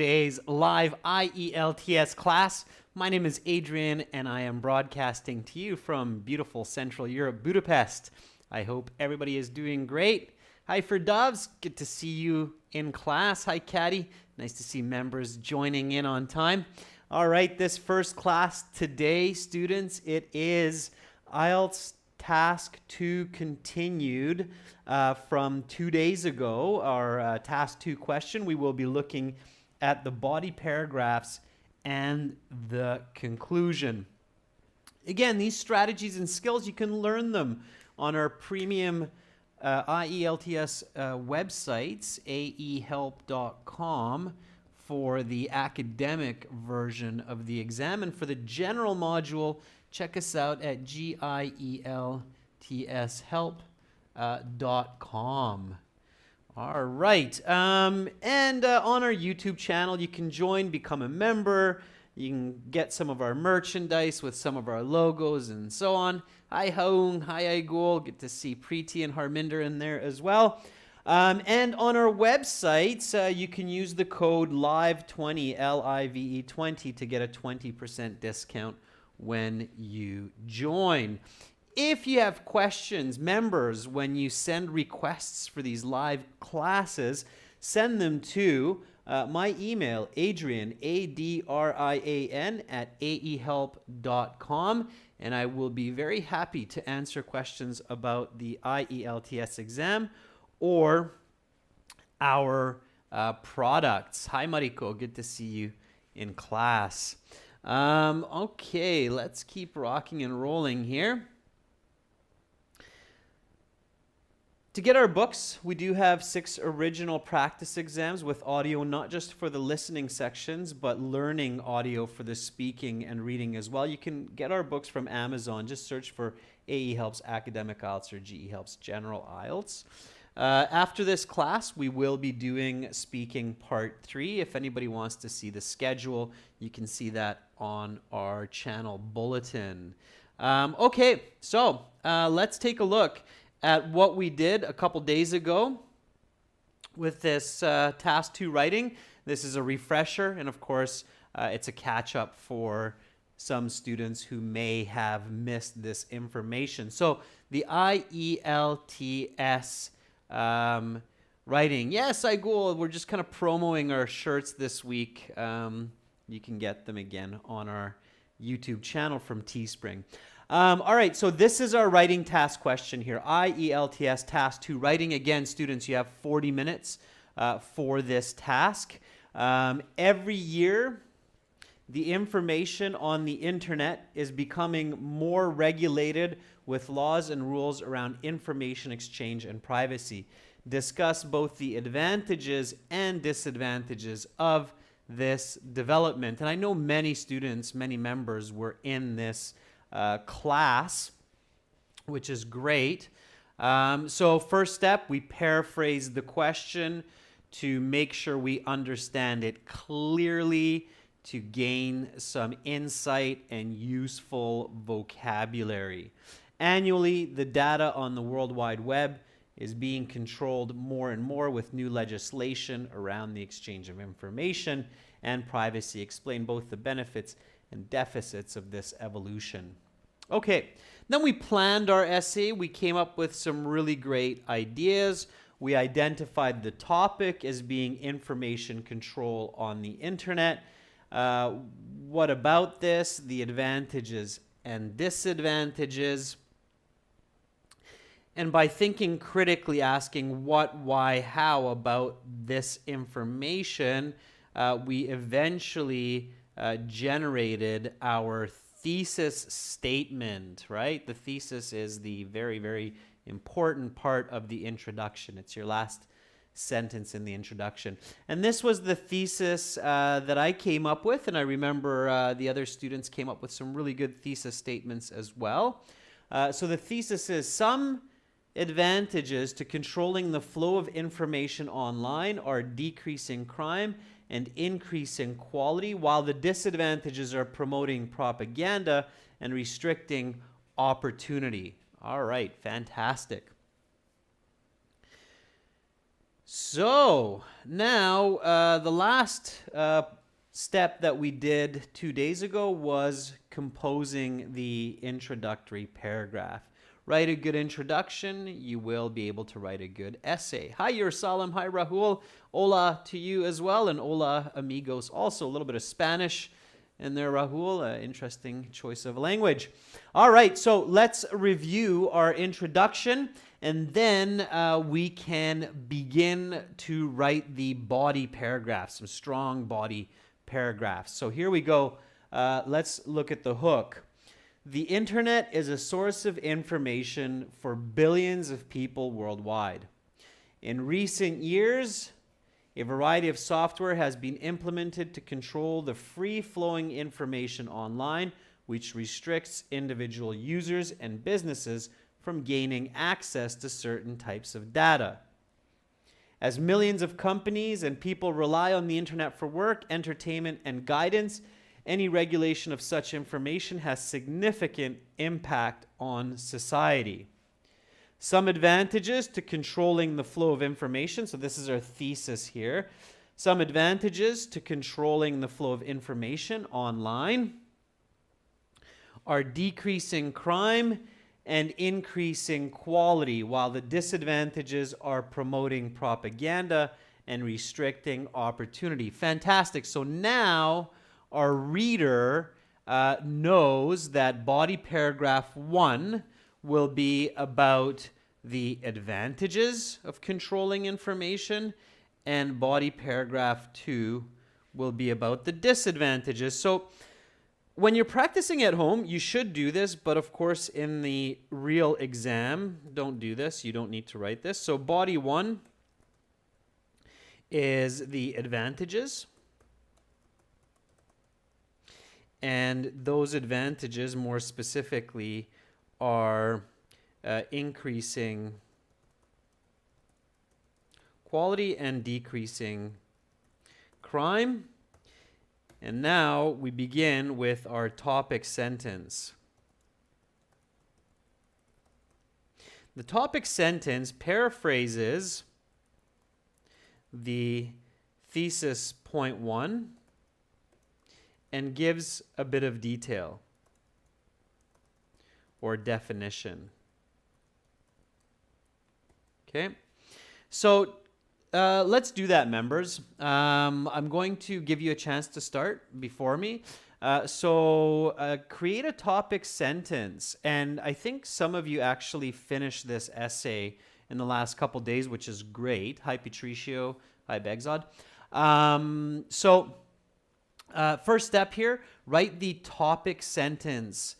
today's live IELTS class. My name is Adrian and I am broadcasting to you from beautiful Central Europe, Budapest. I hope everybody is doing great. Hi for Doves, good to see you in class. Hi Caddy, nice to see members joining in on time. All right, this first class today, students, it is IELTS Task 2 continued from 2 days ago. Our Task 2 question, we will be looking at the body paragraphs and the conclusion. Again, these strategies and skills, you can learn them on our premium IELTS websites, aehelp.com for the academic version of the exam. And for the general module, check us out at gieltshelp.com. All right. And on our YouTube channel, you can join, become a member. You can get some of our merchandise with some of our logos and so on. Hi, Haung. Hi, Aigul. Good to see Preeti and Harminder in there as well. And on our websites, you can use the code LIVE20, L-I-V-E 20, to get a 20% discount when you join. If you have questions, members, when you send requests for these live classes, send them to my email, Adrian, A-D-R-I-A-N, at aehelp.com, and I will be very happy to answer questions about the IELTS exam or our products. Hi, Mariko. Good to see you in class. Okay, let's keep rocking and rolling here. To get our books, we do have 6 original practice exams with audio, not just for the listening sections, but learning audio for the speaking and reading as well. You can get our books from Amazon. Just search for AE Helps Academic IELTS or GE Helps General IELTS. After this class, we will be doing speaking part 3. If anybody wants to see the schedule, you can see that on our channel bulletin. Okay, so let's take a look at what we did a couple days ago with this Task 2 writing. This is a refresher, and of course, it's a catch-up for some students who may have missed this information. So the IELTS writing. Yes, Aigul, we're just kind of promoting our shirts this week. You can get them again on our YouTube channel from Teespring. All right, so this is our writing task question here. IELTS Task 2 writing. Again, students, you have 40 minutes for this task. Every year, the information on the internet is becoming more regulated with laws and rules around information exchange and privacy. Discuss both the advantages and disadvantages of this development. And I know many students, many members were in this class, which is great. So first step, we paraphrase the question to make sure we understand it clearly, to gain some insight and useful vocabulary. Annually, the data on the World Wide Web is being controlled more and more with new legislation around the exchange of information and privacy. Explain both the benefits and deficits of this evolution. Okay, then we planned our essay. We came up with some really great ideas. We identified the topic as being information control on the internet. What about this? The advantages and disadvantages. And by thinking critically, asking what, why, how about this information, we eventually generated our thesis statement, right? The thesis is the very, very important part of the introduction. It's your last sentence in the introduction. And this was the thesis that I came up with, and I remember the other students came up with some really good thesis statements as well. So the thesis is some advantages to controlling the flow of information online are decreasing crime and increasing quality, while the disadvantages are promoting propaganda and restricting opportunity. All right, fantastic. So now the last step that we did 2 days ago was composing the introductory paragraph. Write a good introduction, you will be able to write a good essay. Hi, Yersalim. Hi, Rahul. Hola to you as well, and hola, amigos. Also, a little bit of Spanish in there, Rahul. Interesting choice of language. All right, so let's review our introduction, and then we can begin to write the body paragraphs, some strong body paragraphs. So here we go. Let's look at the hook. The internet is a source of information for billions of people worldwide. In recent years, a variety of software has been implemented to control the free-flowing information online, which restricts individual users and businesses from gaining access to certain types of data. As millions of companies and people rely on the internet for work, entertainment, and guidance, any regulation of such information has significant impact on society. Some advantages to controlling the flow of information. So this is our thesis here. Some advantages to controlling the flow of information online are decreasing crime and increasing quality, while the disadvantages are promoting propaganda and restricting opportunity. Fantastic. So now our reader knows that body paragraph 1 will be about the advantages of controlling information, and body paragraph 2 will be about the disadvantages. So when you're practicing at home, you should do this, but of course in the real exam, don't do this. You don't need to write this. So body 1 is the advantages. And those advantages, more specifically, are increasing quality and decreasing crime. And now we begin with our topic sentence. The topic sentence paraphrases the thesis point 1 and gives a bit of detail or definition. Okay, so let's do that, members. I'm going to give you a chance to start before me. Create a topic sentence, and I think some of you actually finished this essay in the last couple days, which is great. Hi, Patricio. Hi, Begzod. First step here, write the topic sentence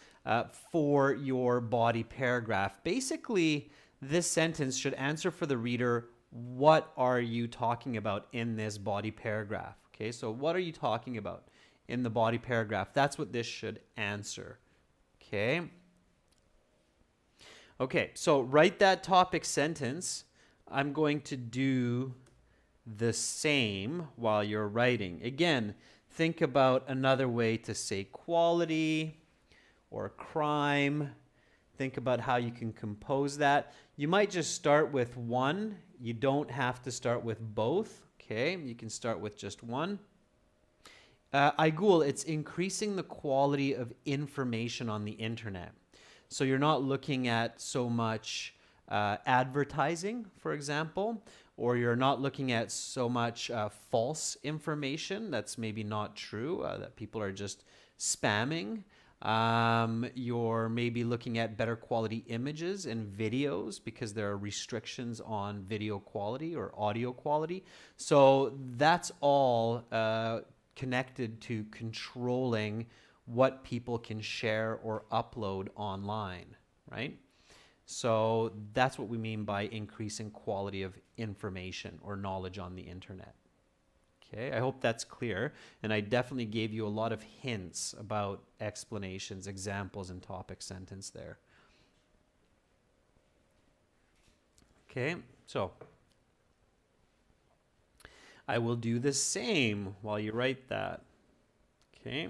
for your body paragraph. Basically, this sentence should answer for the reader, what are you talking about in this body paragraph? Okay, so what are you talking about in the body paragraph? That's what this should answer. Okay. Okay, so write that topic sentence. I'm going to do the same while you're writing. Again, think about another way to say quality or crime. Think about how you can compose that. You might just start with one. You don't have to start with both. Okay, you can start with just one. IELTS, it's increasing the quality of information on the internet. So you're not looking at so much advertising, for example, or you're not looking at so much false information that's maybe not true, that people are just spamming. You're maybe looking at better quality images and videos because there are restrictions on video quality or audio quality. So that's all connected to controlling what people can share or upload online, right? So that's what we mean by increasing quality of information or knowledge on the internet. Okay, I hope that's clear, and I definitely gave you a lot of hints about explanations, examples, and topic sentence there. Okay, so I will do the same while you write that. Okay.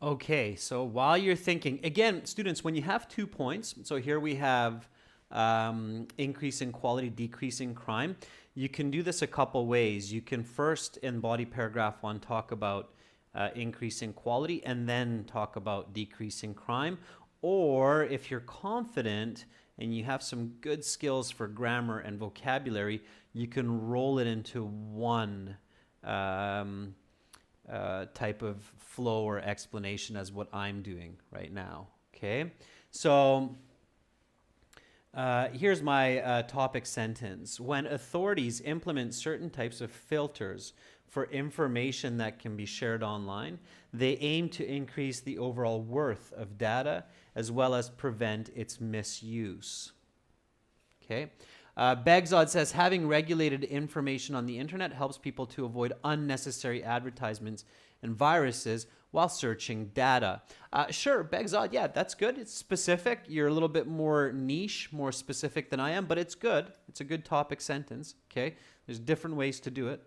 Okay, so while you're thinking, again, students, when you have 2 points, so here we have increase in quality, decrease in crime, you can do this a couple ways. You can first, in body paragraph 1, talk about increase in quality and then talk about decrease in crime. Or if you're confident and you have some good skills for grammar and vocabulary, you can roll it into one type of flow or explanation as what I'm doing right now. Okay, so here's my topic sentence. When authorities implement certain types of filters for information that can be shared online, they aim to increase the overall worth of data as well as prevent its misuse. Okay. Begzod says, having regulated information on the internet helps people to avoid unnecessary advertisements and viruses while searching data. Sure, Begzod, yeah, that's good. It's specific. You're a little bit more niche, more specific than I am, but it's good. It's a good topic sentence, okay? There's different ways to do it.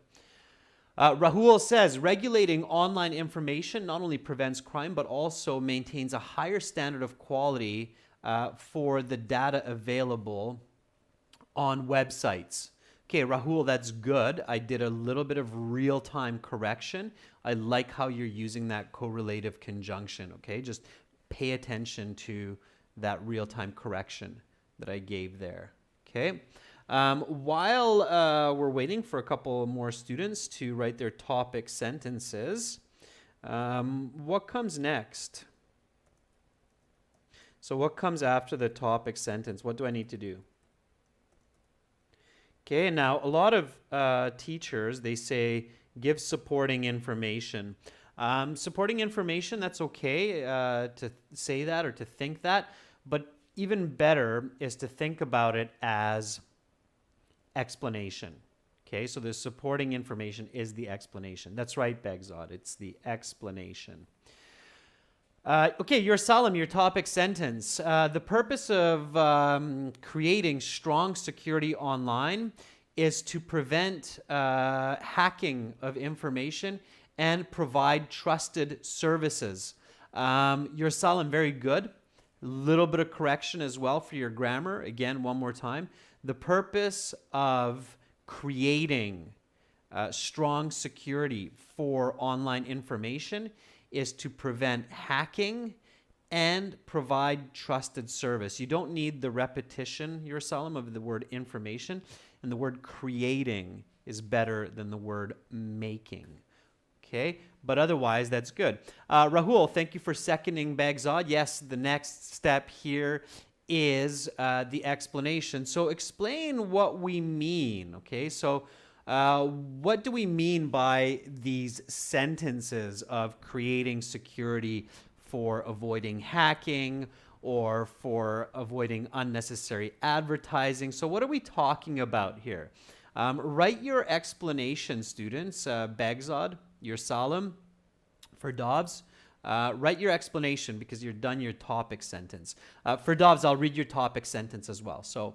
Rahul says, regulating online information not only prevents crime, but also maintains a higher standard of quality for the data available on websites. Okay, Rahul, that's good. I did a little bit of real-time correction. I like how you're using that correlative conjunction, okay? Just pay attention to that real-time correction that I gave there, okay? While we're waiting for a couple more students to write their topic sentences, what comes next? So what comes after the topic sentence? What do I need to do? Okay, now a lot of teachers, they say, give supporting information. Supporting information, that's okay to say that or to think that, but even better is to think about it as explanation. Okay, so the supporting information is the explanation. That's right, Begzod, it's the explanation. Okay, your Salam, your topic sentence. The purpose of creating strong security online is to prevent hacking of information and provide trusted services. Your Salam, very good. A little bit of correction as well for your grammar. Again, one more time. The purpose of creating strong security for online information is to prevent hacking and provide trusted service. You don't need the repetition, your Salam, of the word information, and the word creating is better than the word making. Okay, but otherwise that's good. Rahul, thank you for seconding Begzod. Yes, the next step here is the explanation. So explain what we mean, okay? So what do we mean by these sentences of creating security for avoiding hacking or for avoiding unnecessary advertising? So what are we talking about here? Write your explanation, students. Begzod, your Salam, for Dobbs. Write your explanation because you're done your topic sentence. For Dobbs, I'll read your topic sentence as well. So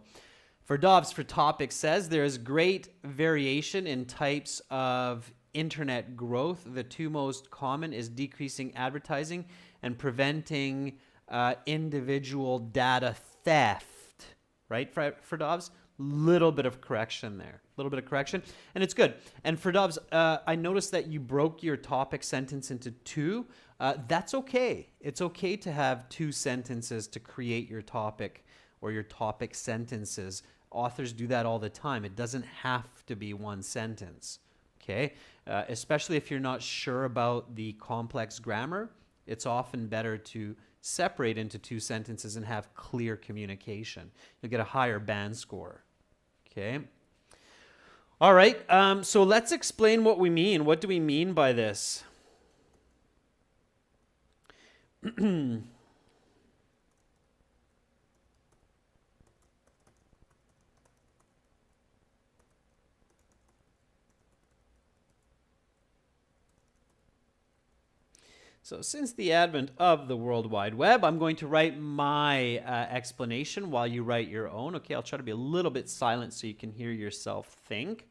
for Dobbs, for topic says, there is great variation in types of internet growth. The two most common is decreasing advertising and preventing individual data theft, right? For Dobbs, little bit of correction there, little bit of correction, and it's good. And for Dobbs, I noticed that you broke your topic sentence into two. That's okay. It's okay to have two sentences to create your topic or your topic sentences. Authors do that all the time. It doesn't have to be one sentence, okay? Especially if you're not sure about the complex grammar, it's often better to separate into two sentences and have clear communication. You'll get a higher band score, okay? All right, so let's explain what we mean. What do we mean by this? So since the advent of the World Wide Web, I'm going to write my explanation while you write your own. Okay, I'll try to be a little bit silent so you can hear yourself think.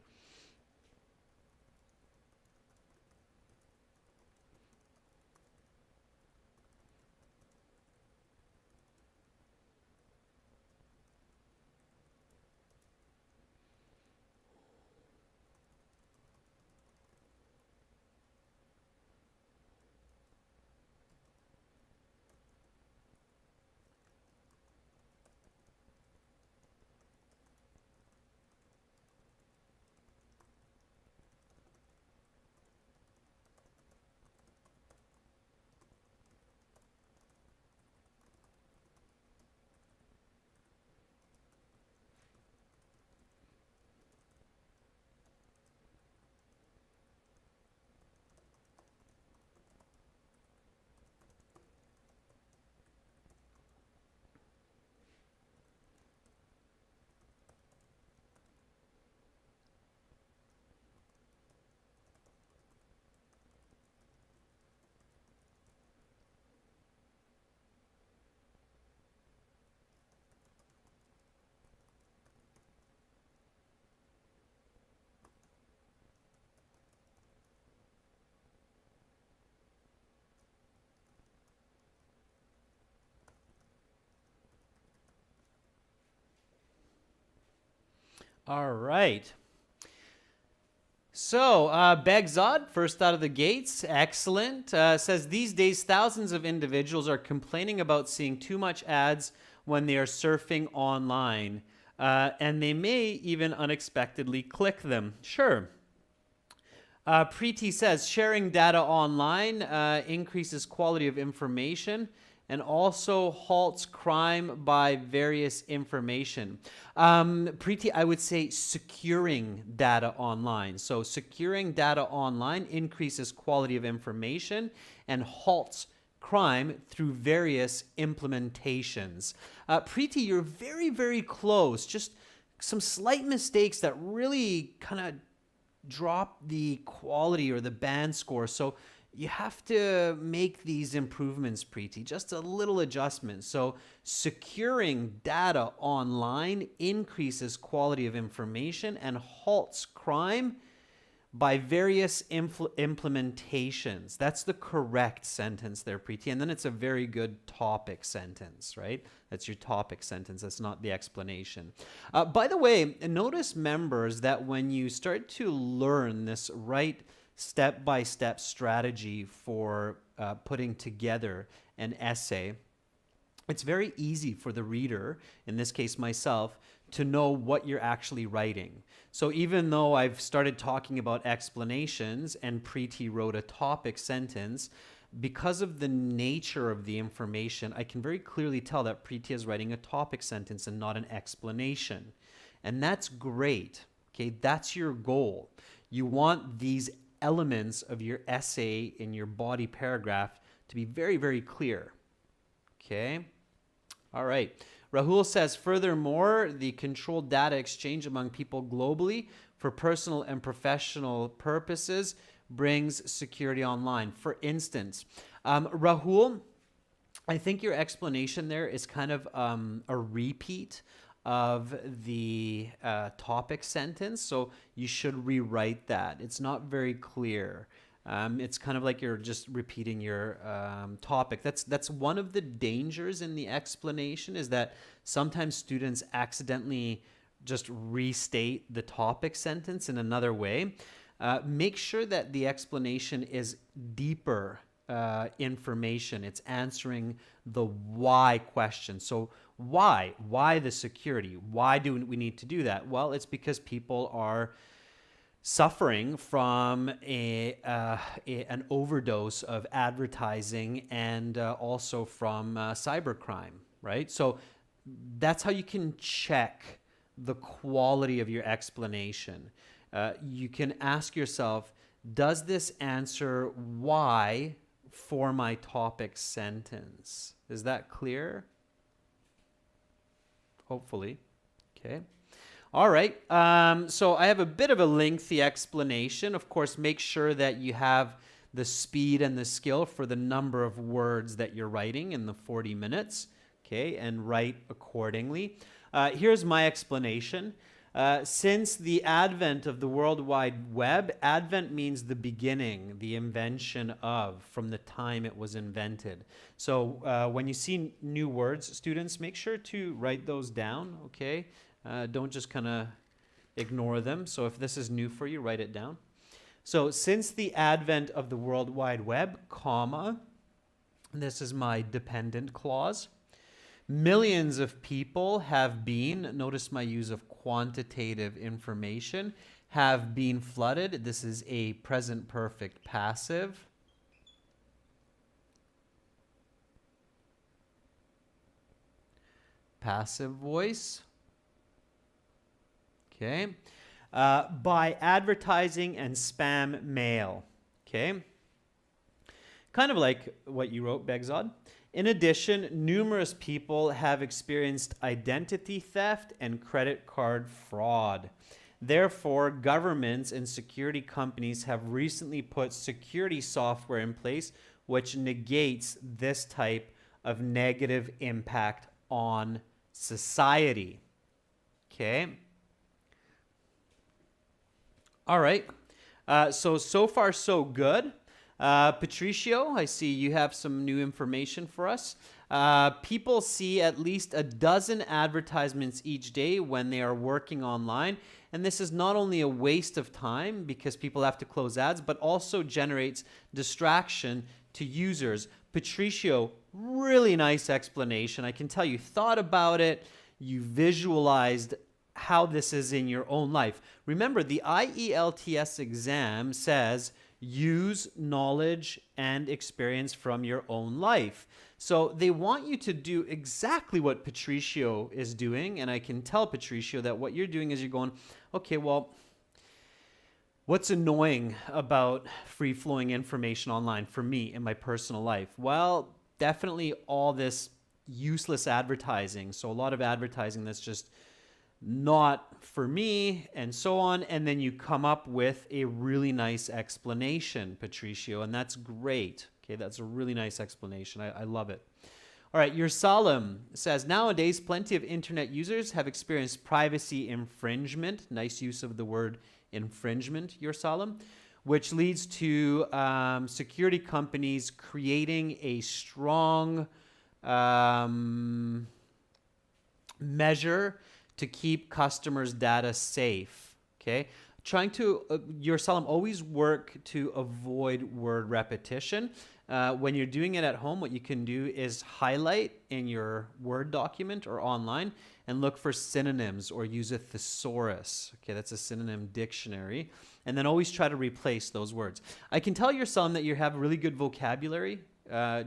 All right. So, Begzod, first out of the gates, excellent, says these days thousands of individuals are complaining about seeing too much ads when they are surfing online, and they may even unexpectedly click them. Sure. Preeti says sharing data online increases quality of information and also halts crime by various information. Preeti, I would say securing data online. So securing data online increases quality of information and halts crime through various implementations. Preeti, you're very, very close. Just some slight mistakes that really kind of drop the quality or the band score. So you have to make these improvements, Preeti, just a little adjustment. So securing data online increases quality of information and halts crime by various implementations. That's the correct sentence there, Preeti. And then it's a very good topic sentence, right? That's your topic sentence. That's not the explanation. By the way, notice, members, that when you start to learn this right step-by-step strategy for putting together an essay, it's very easy for the reader, in this case myself, to know what you're actually writing. So even though I've started talking about explanations and Preeti wrote a topic sentence, because of the nature of the information, I can very clearly tell that Preeti is writing a topic sentence and not an explanation. And that's great. Okay, that's your goal. You want these elements of your essay in your body paragraph to be very, very clear. Okay? All right. Rahul says, furthermore, the controlled data exchange among people globally for personal and professional purposes brings security online. For instance, Rahul, I think your explanation there is kind of a repeat of the topic sentence, so you should rewrite that. It's not very clear. It's kind of like you're just repeating your topic. That's one of the dangers in the explanation, is that sometimes students accidentally just restate the topic sentence in another way. Make sure that the explanation is deeper information. It's answering the why question. So why? Why the security? Why do we need to do that? Well, it's because people are suffering from an overdose of advertising and also from cybercrime, right? So that's how you can check the quality of your explanation. You can ask yourself, does this answer why for my topic sentence? Is that clear? Hopefully. Okay. All right. So I have a bit of a lengthy explanation. Of course, make sure that you have the speed and the skill for the number of words that you're writing in the 40 minutes. Okay, and write accordingly. Here's my explanation. Since the advent of the World Wide Web, advent means the beginning, the invention of, from the time it was invented. So when you see new words, students, make sure to write those down, okay? Don't just kind of ignore them. So if this is new for you, write it down. So since the advent of the World Wide Web, comma, this is my dependent clause, millions of people have been, notice my use of quantitative information, have been flooded. This is a present perfect passive. Passive voice. Okay. By advertising and spam mail. Okay. Kind of like what you wrote, Begzod. In addition, numerous people have experienced identity theft and credit card fraud. Therefore, governments and security companies have recently put security software in place which negates this type of negative impact on society. Okay. All right. So far, so good. Patricio, I see you have some new information for us. People see at least a dozen advertisements each day when they are working online. And this is not only a waste of time because people have to close ads, but also generates distraction to users. Patricio, really nice explanation. I can tell you thought about it. You visualized how this is in your own life. Remember, the IELTS exam says use knowledge and experience from your own life. So they want you to do exactly what Patricio is doing. And I can tell Patricio that what you're doing is you're going, okay, well, what's annoying about free-flowing information online for me in my personal life? Well, definitely all this useless advertising. So a lot of advertising that's just not for me and so on. And then you come up with a really nice explanation, Patricio, and that's great. Okay, that's a really nice explanation. I love it. All right, Yersalim says, nowadays, plenty of internet users have experienced privacy infringement. Nice use of the word infringement, Yersalim, which leads to security companies creating a strong measure to keep customers' data safe. Okay, trying to Yersalim, always work to avoid word repetition. When you're doing it at home, what you can do is highlight in your Word document or online and look for synonyms or use a thesaurus. Okay, that's a synonym dictionary. And then always try to replace those words. I can tell Yersalim that you have really good vocabulary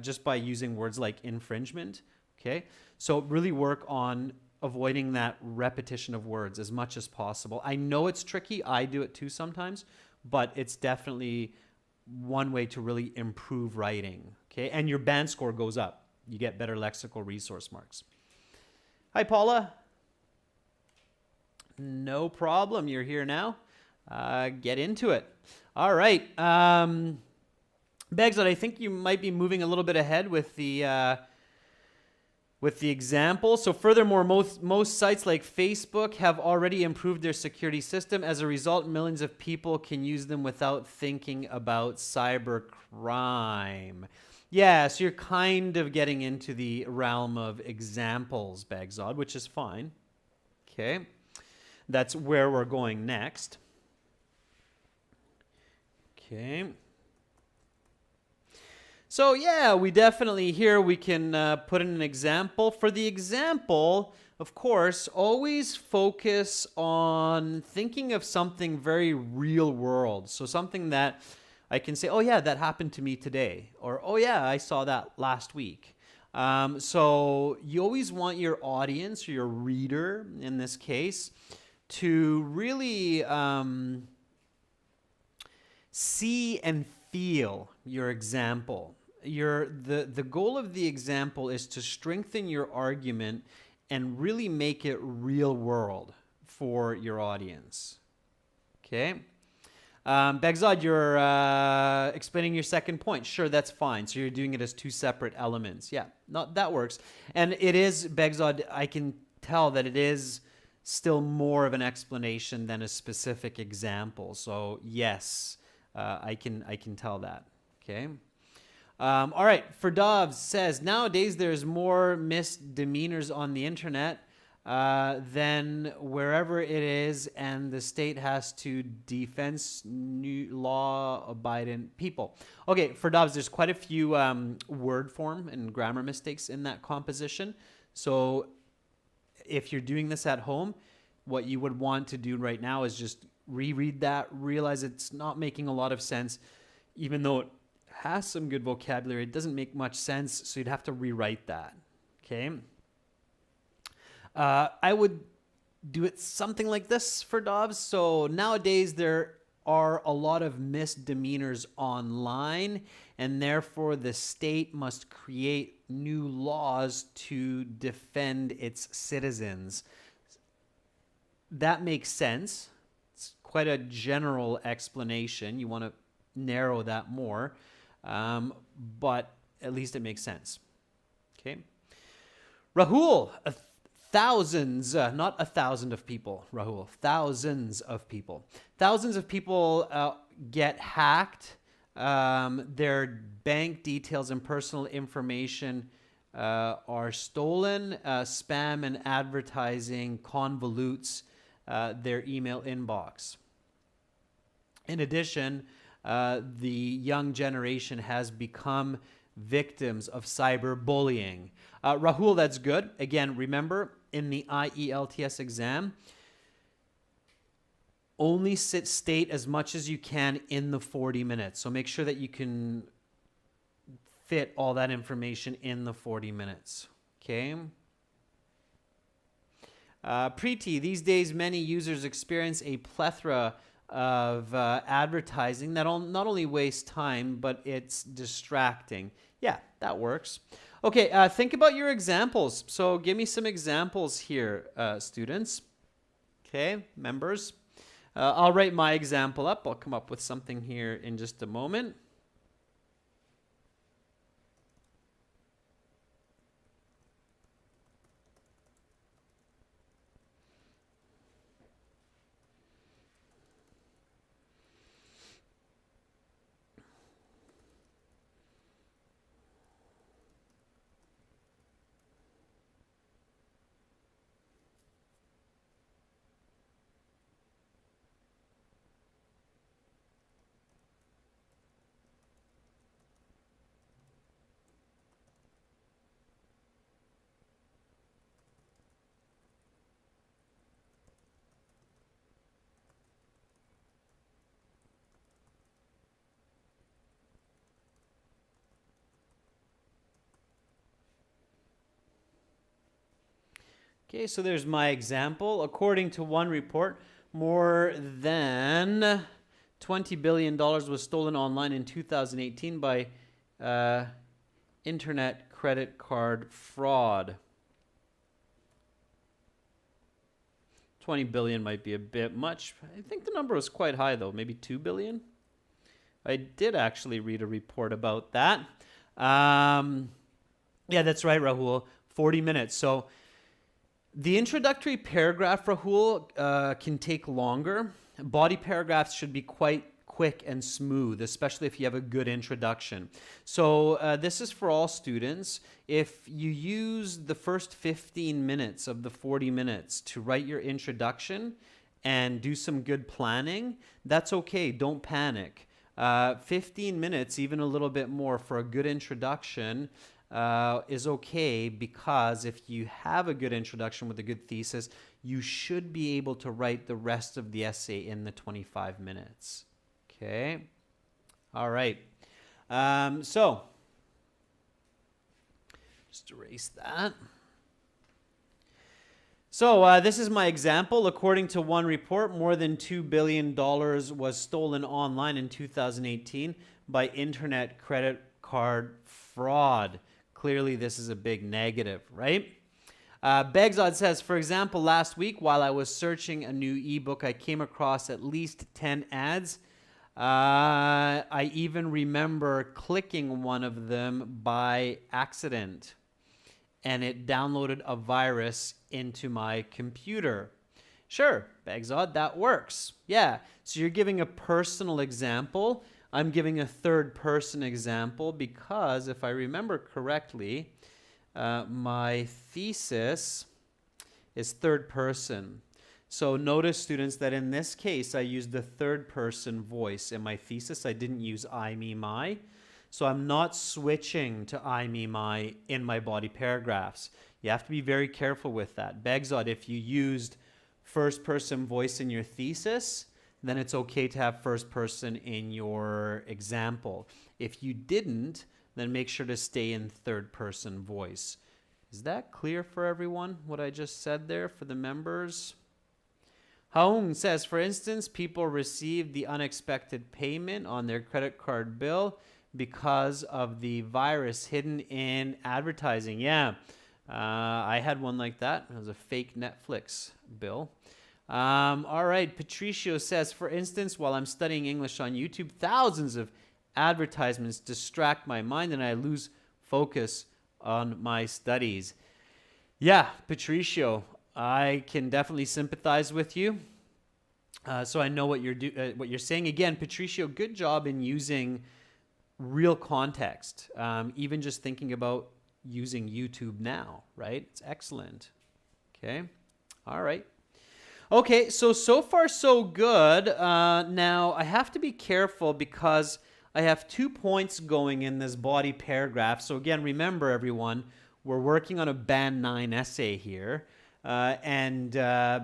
just by using words like infringement. Okay, so really work on avoiding that repetition of words as much as possible. I know it's tricky. I do it too sometimes, but it's definitely one way to really improve writing. Okay, and your band score goes up. You get better lexical resource marks. Hi, Paula. No problem. You're here now. Get into it. All right. Begzad, I think you might be moving a little bit ahead with the example. So furthermore, most sites like Facebook have already improved their security system. As a result, millions of people can use them without thinking about cybercrime. Yeah, so you're kind of getting into the realm of examples, Begzad, which is fine. Okay, that's where we're going next. Okay. So yeah, we definitely here we can put in an example. For the example, of course, always focus on thinking of something very real world. So something that I can say, oh yeah, that happened to me today. Or, oh yeah, I saw that last week. So you always want your audience or your reader, in this case, to really see and feel your example. The goal of the example is to strengthen your argument and really make it real world for your audience. Okay? Begzad, you're explaining your second point. Sure, that's fine. So you're doing it as two separate elements. Yeah, that works. And it is, Begzad, I can tell that it is still more of an explanation than a specific example. So yes, I can tell that. Okay. All right. Ferdov says, nowadays there's more misdemeanors on the internet than wherever it is, and the state has to defense new law-abiding people. Okay, Ferdov, there's quite a few word form and grammar mistakes in that composition. So if you're doing this at home, what you would want to do right now is just reread that, realize it's not making a lot of sense, even though it has some good vocabulary. It doesn't make much sense, so you'd have to rewrite that. Okay. I would do it something like this for Dobbs. So nowadays there are a lot of misdemeanors online, and therefore the state must create new laws to defend its citizens. That makes sense. It's quite a general explanation. You want to narrow that more, but at least it makes sense. Okay. Rahul, thousands, not 1,000 of people, Rahul, thousands of people. Thousands of people get hacked. Their bank details and personal information are stolen. Spam and advertising convolutes their email inbox. In addition, the young generation has become victims of cyberbullying. Rahul, that's good. Again, remember, in the IELTS exam, only state as much as you can in the 40 minutes. So make sure that you can fit all that information in the 40 minutes. Okay? Preeti, these days many users experience a plethora of advertising that not only wastes time, but it's distracting. Yeah, that works. Okay, think about your examples. So give me some examples here, students. Okay, members. I'll write my example up. I'll come up with something here in just a moment. Okay, so there's my example. According to one report, more than $20 billion was stolen online in 2018 by internet credit card fraud. 20 billion might be a bit much. I think the number was quite high though, maybe 2 billion. I did actually read a report about that. Yeah, that's right, Rahul. 40 minutes. So the introductory paragraph, Rahul, can take longer. Body paragraphs should be quite quick and smooth, especially if you have a good introduction. So this is for all students. If you use the first 15 minutes of the 40 minutes to write your introduction and do some good planning, that's okay. Don't panic. 15 minutes, even a little bit more for a good introduction is okay, because if you have a good introduction with a good thesis, you should be able to write the rest of the essay in the 25 minutes. Okay? All right. So, just erase that. So this is my example. According to one report, more than $2 billion was stolen online in 2018 by internet credit card fraud. Clearly, this is a big negative, right? Begzod says, for example, last week while I was searching a new ebook, I came across at least 10 ads. I even remember clicking one of them by accident, and it downloaded a virus into my computer. Sure, Begzod, that works. Yeah, so you're giving a personal example. I'm giving a third-person example because, if I remember correctly, my thesis is third person. So notice, students, that in this case, I used the third-person voice. In my thesis, I didn't use I, me, my. So I'm not switching to I, me, my in my body paragraphs. You have to be very careful with that. Begzod, if you used first-person voice in your thesis, then it's okay to have first person in your example. If you didn't, then make sure to stay in third person voice. Is that clear for everyone, what I just said there for the members? Haung says, for instance, people received the unexpected payment on their credit card bill because of the virus hidden in advertising. Yeah, I had one like that. It was a fake Netflix bill. All right, Patricio says, for instance, while I'm studying English on YouTube, thousands of advertisements distract my mind and I lose focus on my studies. Yeah, Patricio, I can definitely sympathize with you. So I know what you're saying. Again, Patricio, good job in using real context. Even just thinking about using YouTube now, right? It's excellent. Okay. All right. Okay, so far so good. Now, I have to be careful because I have 2 points going in this body paragraph. So again, remember everyone, we're working on a Band 9 essay here. And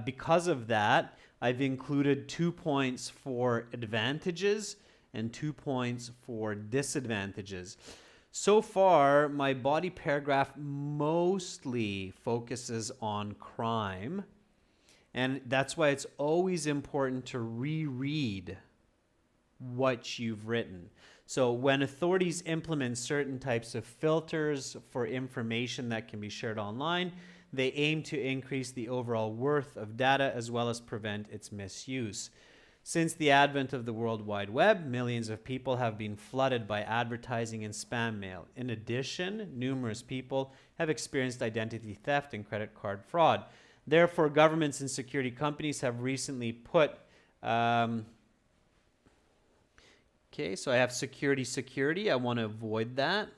because of that, I've included 2 points for advantages and 2 points for disadvantages. So far, my body paragraph mostly focuses on crime. And that's why it's always important to reread what you've written. So when authorities implement certain types of filters for information that can be shared online, they aim to increase the overall worth of data as well as prevent its misuse. Since the advent of the World Wide Web, millions of people have been flooded by advertising and spam mail. In addition, numerous people have experienced identity theft and credit card fraud. Therefore, governments and security companies have recently put, okay, so I have security. I want to avoid that.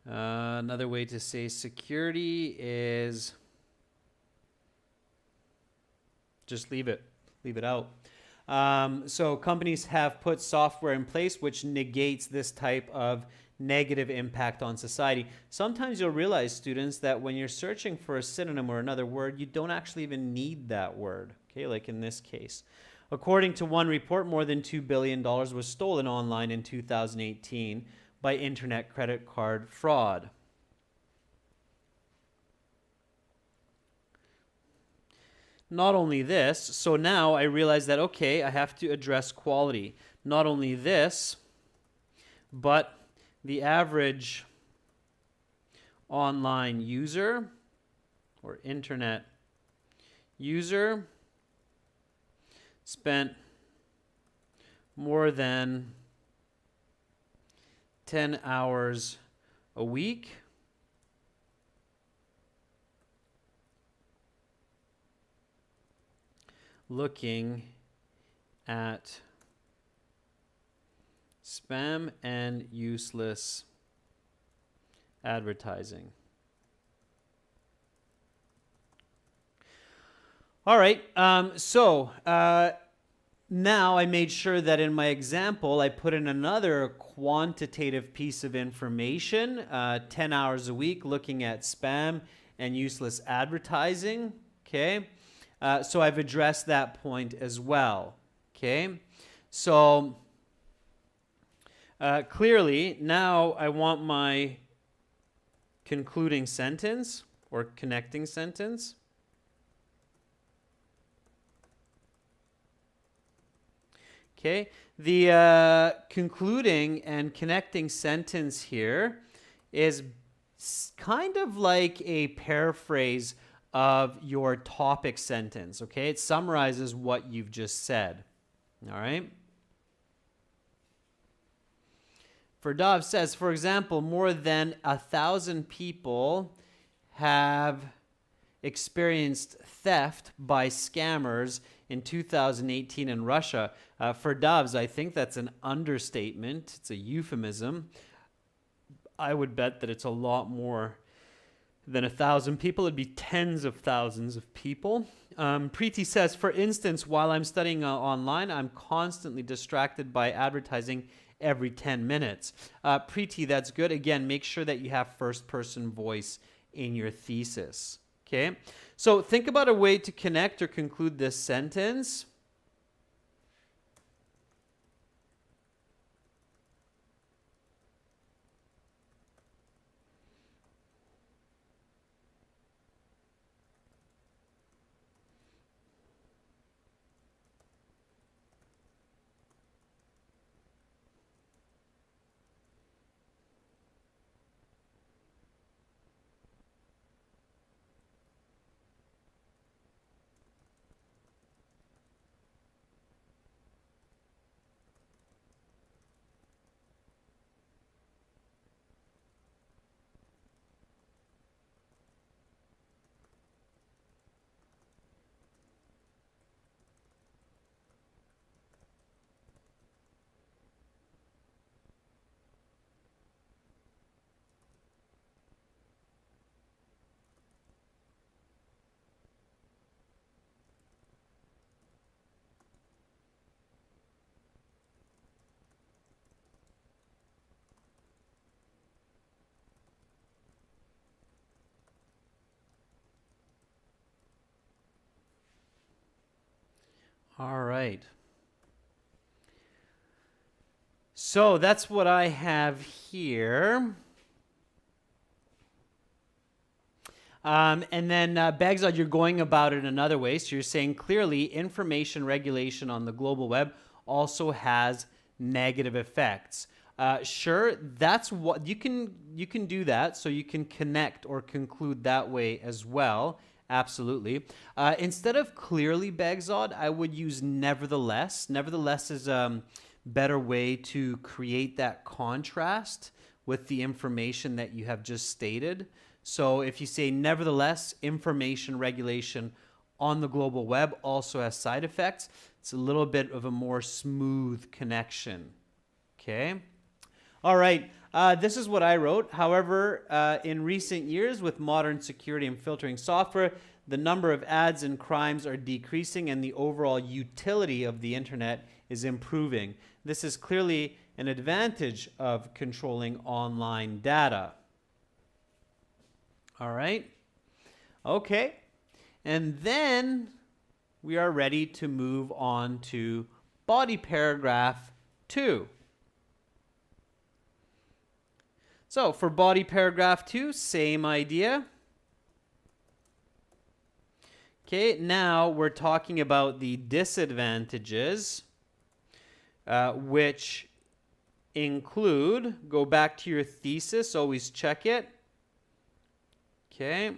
Another way to say security is just leave it out. So companies have put software in place which negates this type of negative impact on society. Sometimes you'll realize, students, that when you're searching for a synonym or another word, you don't actually even need that word, okay, like in this case. According to one report, more than $2 billion was stolen online in 2018 by internet credit card fraud. Not only this, so now I realize that, okay, I have to address quality. Not only this, but the average online user or internet user spent more than 10 hours a week looking at spam and useless advertising. All right, now I made sure that in my example, I put in another quantitative piece of information, 10 hours a week looking at spam and useless advertising, okay? So I've addressed that point as well, okay? So clearly, now I want my concluding sentence or connecting sentence. Okay, the concluding and connecting sentence here is kind of like a paraphrase of your topic sentence, okay? It summarizes what you've just said, all right? Verdov says, for example, more than 1,000 people have experienced theft by scammers in 2018 in Russia. For Doves, I think that's an understatement. It's a euphemism. I would bet that it's a lot more than 1,000 people. It'd be tens of thousands of people. Preeti says, for instance, while I'm studying online, I'm constantly distracted by advertising every 10 minutes. Preeti, that's good. Again, make sure that you have first-person voice in your thesis. Okay, so think about a way to connect or conclude this sentence. All right. So that's what I have here. And then Bagzad, you're going about it another way. So you're saying clearly information regulation on the global web also has negative effects. Sure, that's what you can do that. So you can connect or conclude that way as well. Absolutely. Instead of clearly, Bagzad, I would use nevertheless. Nevertheless is a better way to create that contrast with the information that you have just stated. So if you say, nevertheless, information regulation on the global web also has side effects, it's a little bit of a more smooth connection. Okay? All right. This is what I wrote. However, in recent years, with modern security and filtering software, the number of ads and crimes are decreasing and the overall utility of the internet is improving. This is clearly an advantage of controlling online data. All right. Okay. And then we are ready to move on to body paragraph 2. So for body paragraph 2, same idea. Okay, now we're talking about the disadvantages, which include, go back to your thesis, always check it. Okay.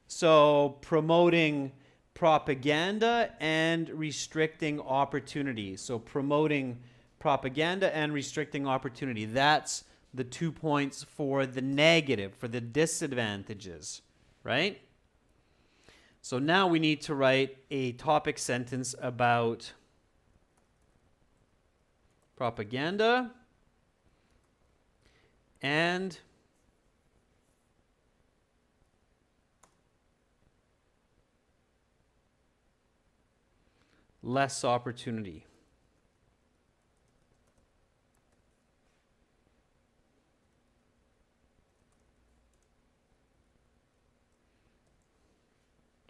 So promoting propaganda and restricting opportunity. So promoting propaganda and restricting opportunity. That's the 2 points for the negative, for the disadvantages, right? So now we need to write a topic sentence about propaganda and less opportunity.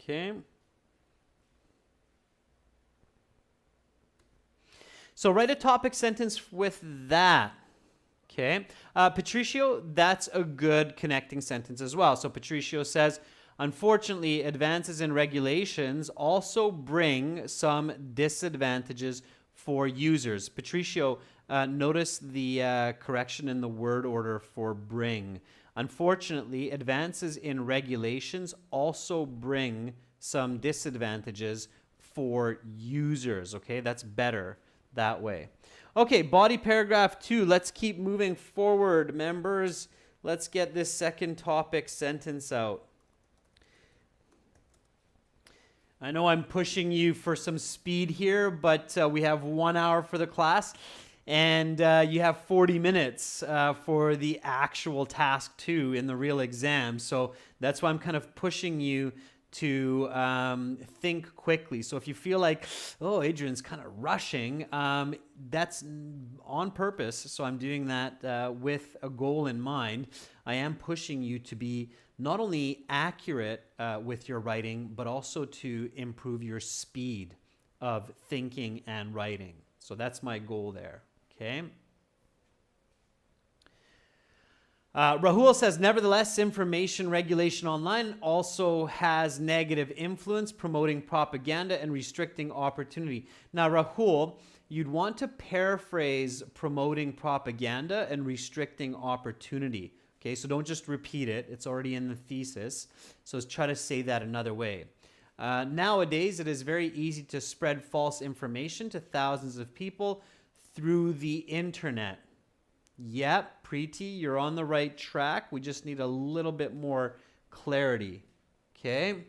Okay. So write a topic sentence with that. Okay. Patricio, that's a good connecting sentence as well. So Patricio says, unfortunately, advances in regulations also bring some disadvantages for users. Patricio, notice the correction in the word order for bring. Unfortunately, advances in regulations also bring some disadvantages for users. Okay, that's better that way. Okay, body paragraph 2. Let's keep moving forward, members. Let's get this second topic sentence out. I know I'm pushing you for some speed here, but we have 1 hour for the class, and you have 40 minutes for the actual task 2 in the real exam. So that's why I'm kind of pushing you to think quickly. So if you feel like, oh, Adrian's kind of rushing, that's on purpose. So I'm doing that with a goal in mind. I am pushing you to be not only accurate with your writing, but also to improve your speed of thinking and writing. So that's my goal there, okay? Rahul says, nevertheless, information regulation online also has negative influence, promoting propaganda and restricting opportunity. Now, Rahul, you'd want to paraphrase promoting propaganda and restricting opportunity. Okay, so don't just repeat it. It's already in the thesis. So let's try to say that another way. Nowadays, it is very easy to spread false information to thousands of people through the internet. Yep, Preeti, you're on the right track. We just need a little bit more clarity. Okay?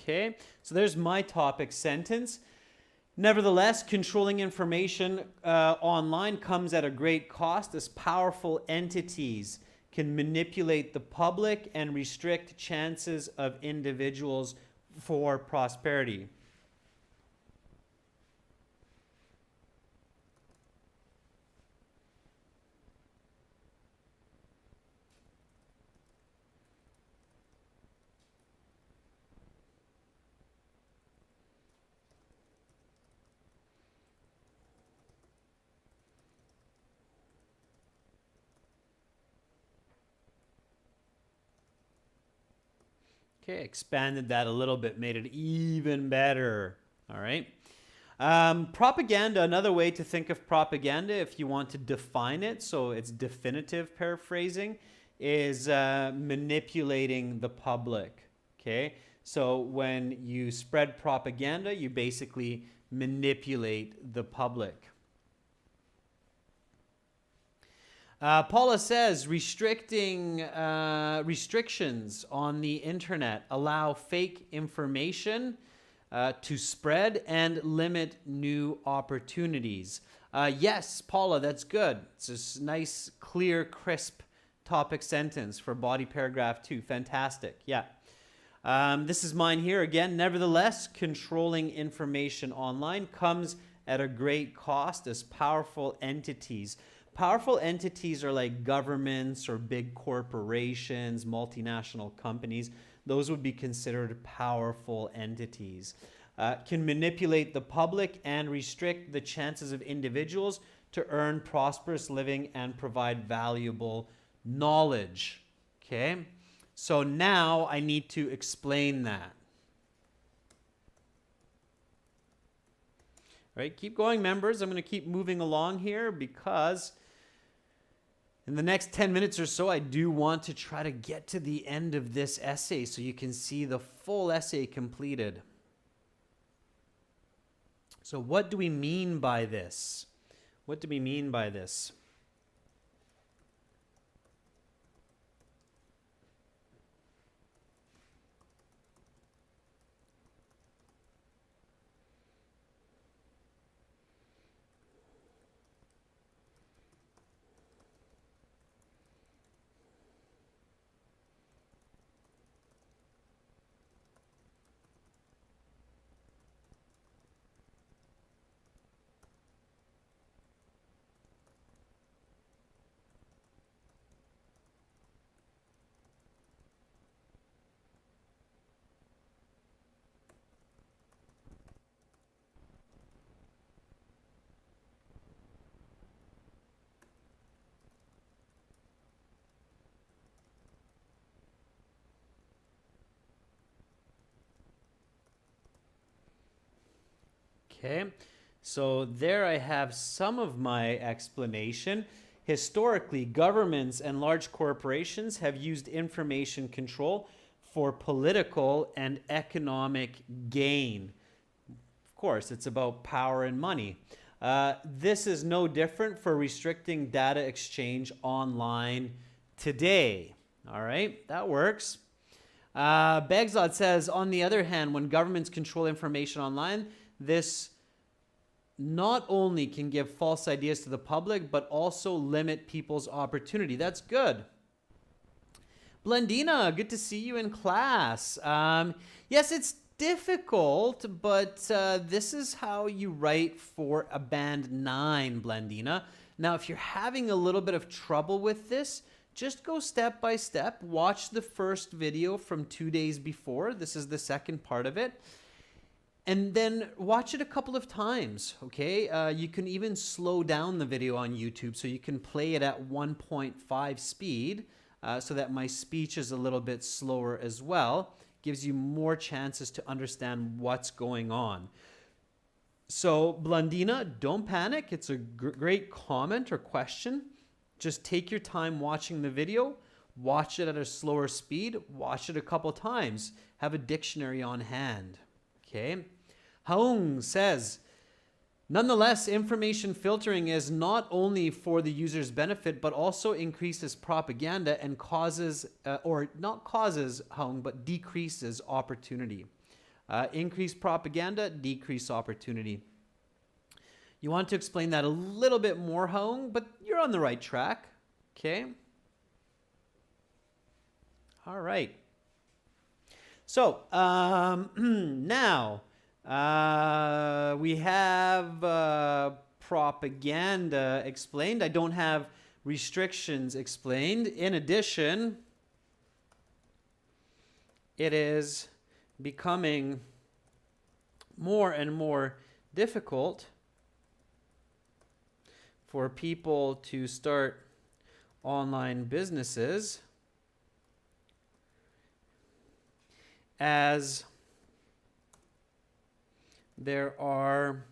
Okay, so there's my topic sentence. Nevertheless, controlling information online comes at a great cost, as powerful entities can manipulate the public and restrict chances of individuals for prosperity. Okay, expanded that a little bit, made it even better. All right. Propaganda, another way to think of propaganda, if you want to define it, so it's definitive paraphrasing, is manipulating the public. Okay, so when you spread propaganda, you basically manipulate the public. Paula says restrictions on the internet allow fake information to spread and limit new opportunities. Yes, Paula, that's good. It's a nice, clear, crisp topic sentence for body paragraph 2. Fantastic. Yeah. This is mine here again. Nevertheless, controlling information online comes at a great cost, as powerful entities. Powerful entities are like governments or big corporations, multinational companies. Those would be considered powerful entities. Can manipulate the public and restrict the chances of individuals to earn prosperous living and provide valuable knowledge. Okay, so now I need to explain that. All right, keep going, members. I'm going to keep moving along here because in the next 10 minutes or so, I do want to try to get to the end of this essay so you can see the full essay completed. So what do we mean by this? What do we mean by this? Okay, so there I have some of my explanation. Historically, governments and large corporations have used information control for political and economic gain. Of course, it's about power and money. This is no different for restricting data exchange online today. All right, that works. Begzod says, on the other hand, when governments control information online, this not only can give false ideas to the public, but also limit people's opportunity. That's good. Blendina, good to see you in class. Yes, it's difficult, but this is how you write for a band 9, Blendina. Now, if you're having a little bit of trouble with this, just go step by step. Watch the first video from 2 days before. This is the second part of it. And then watch it a couple of times, okay? You can even slow down the video on YouTube, so you can play it at 1.5 speed so that my speech is a little bit slower as well. Gives you more chances to understand what's going on. So, Blondina, don't panic. It's a great comment or question. Just take your time watching the video. Watch it at a slower speed. Watch it a couple times. Have a dictionary on hand, okay? Haung says, nonetheless, information filtering is not only for the user's benefit, but also increases propaganda and causes, or not causes, Haung, but decreases opportunity. Increase propaganda, decrease opportunity. You want to explain that a little bit more, Hong, but you're on the right track. Okay. All right. So now we have propaganda explained. I don't have restrictions explained. In addition, it is becoming more and more difficult for people to start online businesses as there are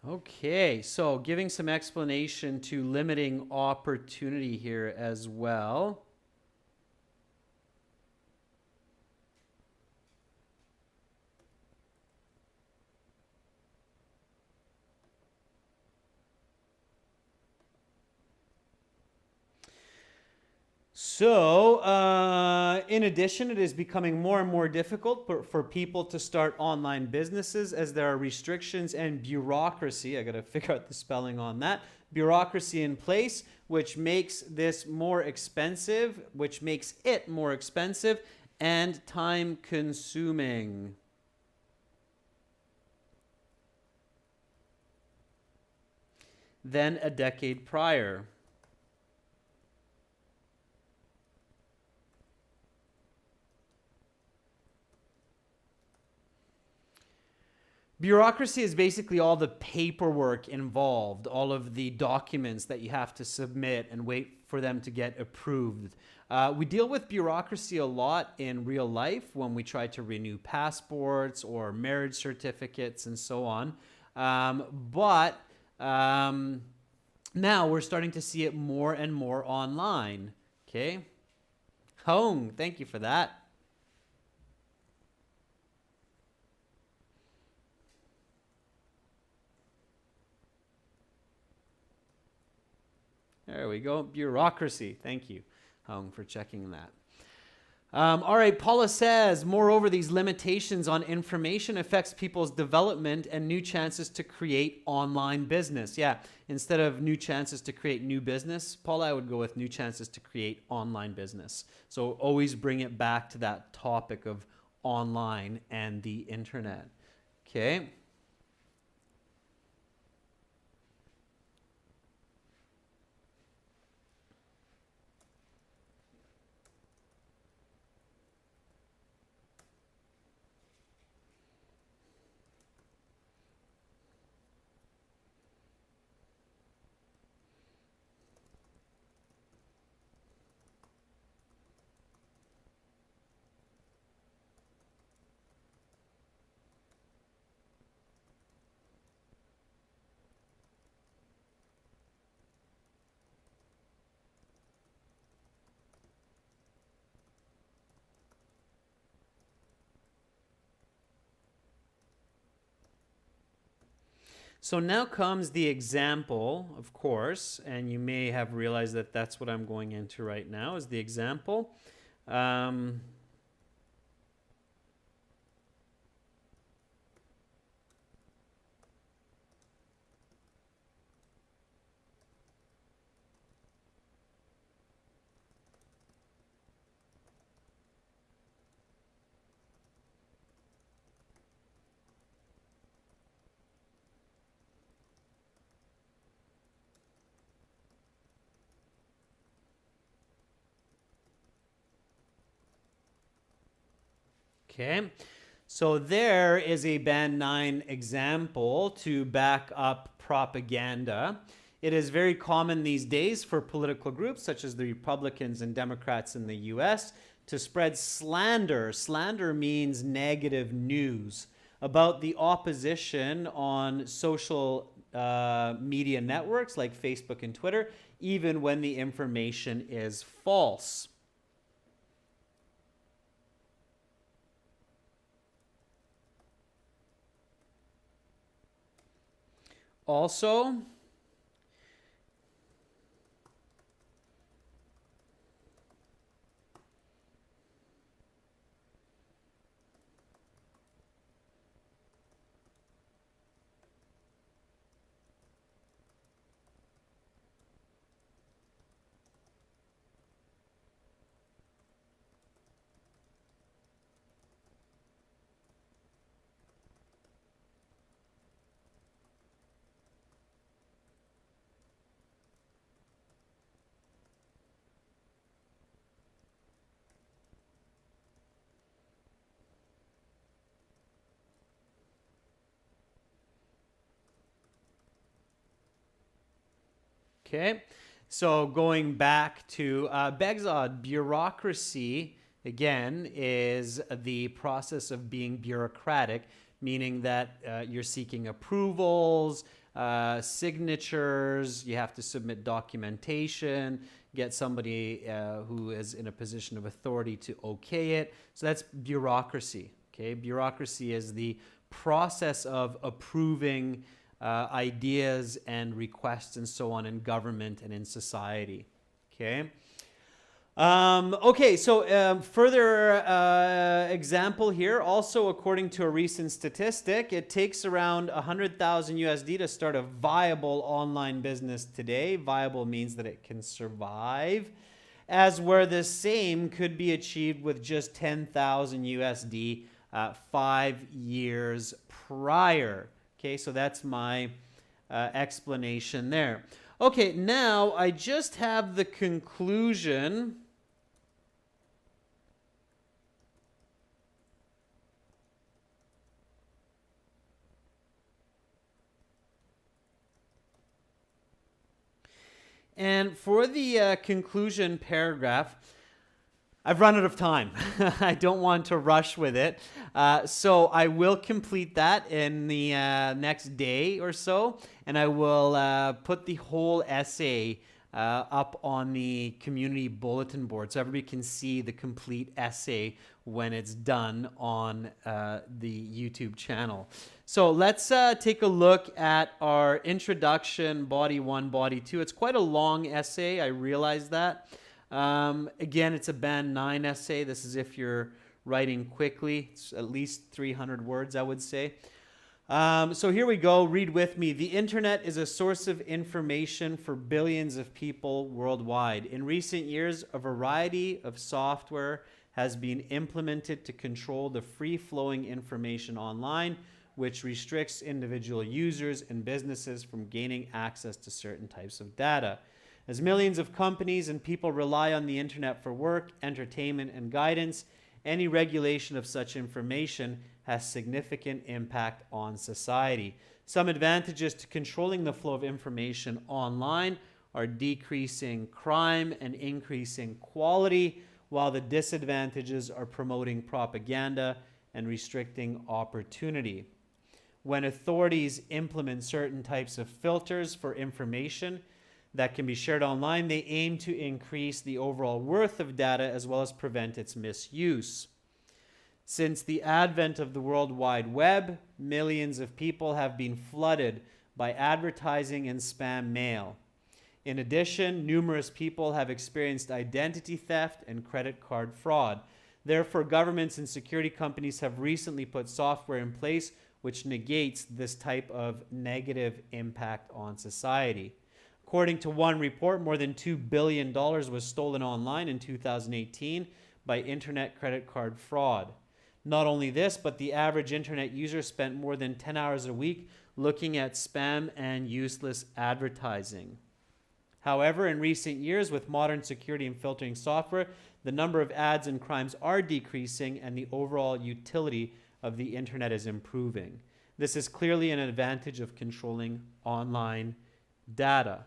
okay, so giving some explanation to limiting opportunity here as well. So, in addition, it is becoming more and more difficult for people to start online businesses as there are restrictions and bureaucracy. I got to figure out the spelling on that. Bureaucracy in place, which makes this more expensive, which makes it more expensive and time consuming. Than a decade prior. Bureaucracy is basically all the paperwork involved, all of the documents that you have to submit and wait for them to get approved. We deal with bureaucracy a lot in real life when we try to renew passports or marriage certificates and so on. But now we're starting to see it more and more online. Okay. Hong, thank you for that. There we go. Bureaucracy. Thank you, Hong, for checking that. All right, Paula says, moreover, these limitations on information affects people's development and new chances to create online business. Yeah, instead of new chances to create new business, Paula, I would go with new chances to create online business. So always bring it back to that topic of online and the internet. Okay. So now comes the example, of course, and you may have realized that that's what I'm going into right now is the example. Okay, so there is a Band 9 example to back up propaganda. It is very common these days for political groups such as the Republicans and Democrats in the US to spread slander. Slander means negative news about the opposition on social media networks like Facebook and Twitter, even when the information is false. Also, okay, so going back to Begzod, bureaucracy, again, is the process of being bureaucratic, meaning that you're seeking approvals, signatures, you have to submit documentation, get somebody who is in a position of authority to okay it. So that's bureaucracy, okay? Bureaucracy is the process of approving ideas and requests and so on in government and in society. Okay. Further example here. Also, according to a recent statistic, it takes around 100,000 USD to start a viable online business today. Viable means that it can survive, as where the same could be achieved with just 10,000 USD 5 years prior. Okay, so that's my explanation there. Okay, now I just have the conclusion. And for the conclusion paragraph, I've run out of time. I don't want to rush with it. So I will complete that in the next day or so, and I will put the whole essay up on the community bulletin board so everybody can see the complete essay when it's done on the YouTube channel. So let's take a look at our introduction, body 1, body 2. It's quite a long essay, I realize that. Again, it's a band 9 essay. This is if you're writing quickly. It's at least 300 words, I would say. So here we go. Read with me. The internet is a source of information for billions of people worldwide. In recent years, a variety of software has been implemented to control the free-flowing information online, which restricts individual users and businesses from gaining access to certain types of data. As millions of companies and people rely on the internet for work, entertainment, and guidance, any regulation of such information has significant impact on society. Some advantages to controlling the flow of information online are decreasing crime and increasing quality, while the disadvantages are promoting propaganda and restricting opportunity. When authorities implement certain types of filters for information that can be shared online, they aim to increase the overall worth of data as well as prevent its misuse. Since the advent of the World Wide Web, millions of people have been flooded by advertising and spam mail. In addition, numerous people have experienced identity theft and credit card fraud. Therefore, governments and security companies have recently put software in place which negates this type of negative impact on society. According to one report, more than $2 billion was stolen online in 2018 by internet credit card fraud. Not only this, but the average internet user spent more than 10 hours a week looking at spam and useless advertising. However, in recent years, with modern security and filtering software, the number of ads and crimes are decreasing and the overall utility of the internet is improving. This is clearly an advantage of controlling online data.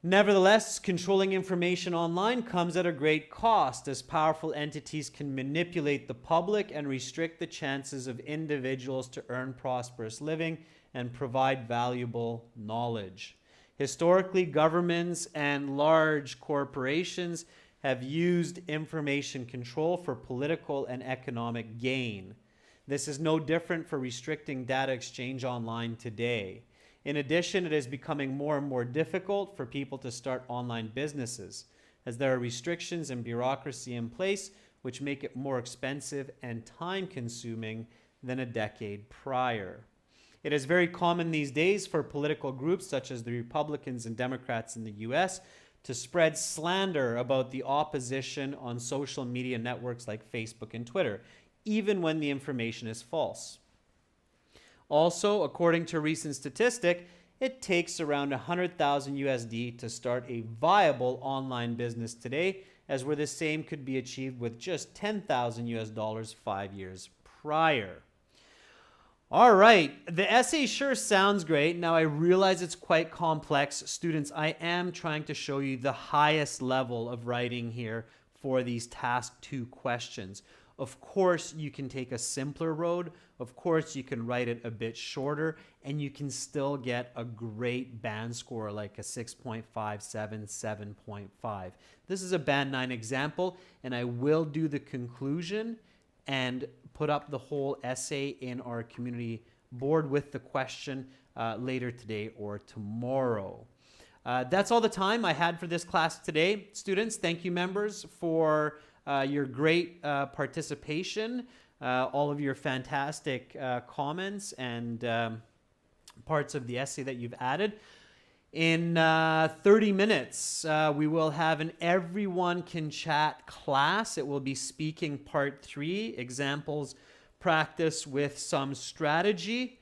Nevertheless, controlling information online comes at a great cost, as powerful entities can manipulate the public and restrict the chances of individuals to earn prosperous living and provide valuable knowledge. Historically, governments and large corporations have used information control for political and economic gain. This is no different for restricting data exchange online today. In addition, it is becoming more and more difficult for people to start online businesses, as there are restrictions and bureaucracy in place which make it more expensive and time-consuming than a decade prior. It is very common these days for political groups such as the Republicans and Democrats in the US to spread slander about the opposition on social media networks like Facebook and Twitter, even when the information is false. Also, according to a recent statistic, it takes around 100,000 USD to start a viable online business today, as where the same could be achieved with just 10,000 US dollars 5 years prior. All right, the essay sure sounds great. Now I realize it's quite complex. Students, I am trying to show you the highest level of writing here for these task 2 questions. Of course, you can take a simpler road. Of course, you can write it a bit shorter, and you can still get a great band score like a 6.57, 7.5. This is a band 9 example, and I will do the conclusion and put up the whole essay in our community board with the question later today or tomorrow. That's all the time I had for this class today. Students, thank you, members, for your great participation, all of your fantastic comments and parts of the essay that you've added. In 30 minutes, we will have an Everyone Can Chat class. It will be speaking part 3, examples, practice with some strategy.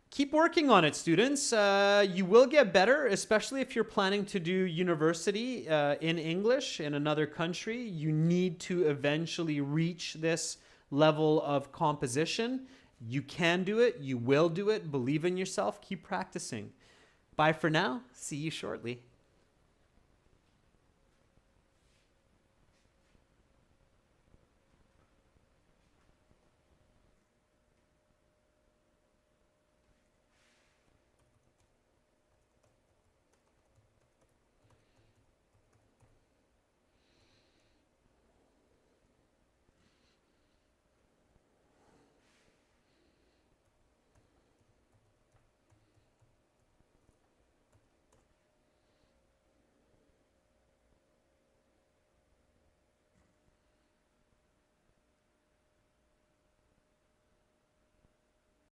Keep working on it, students. You will get better, especially if you're planning to do university in English in another country. You need to eventually reach this level of composition. You can do it. You will do it. Believe in yourself. Keep practicing. Bye for now. See you shortly.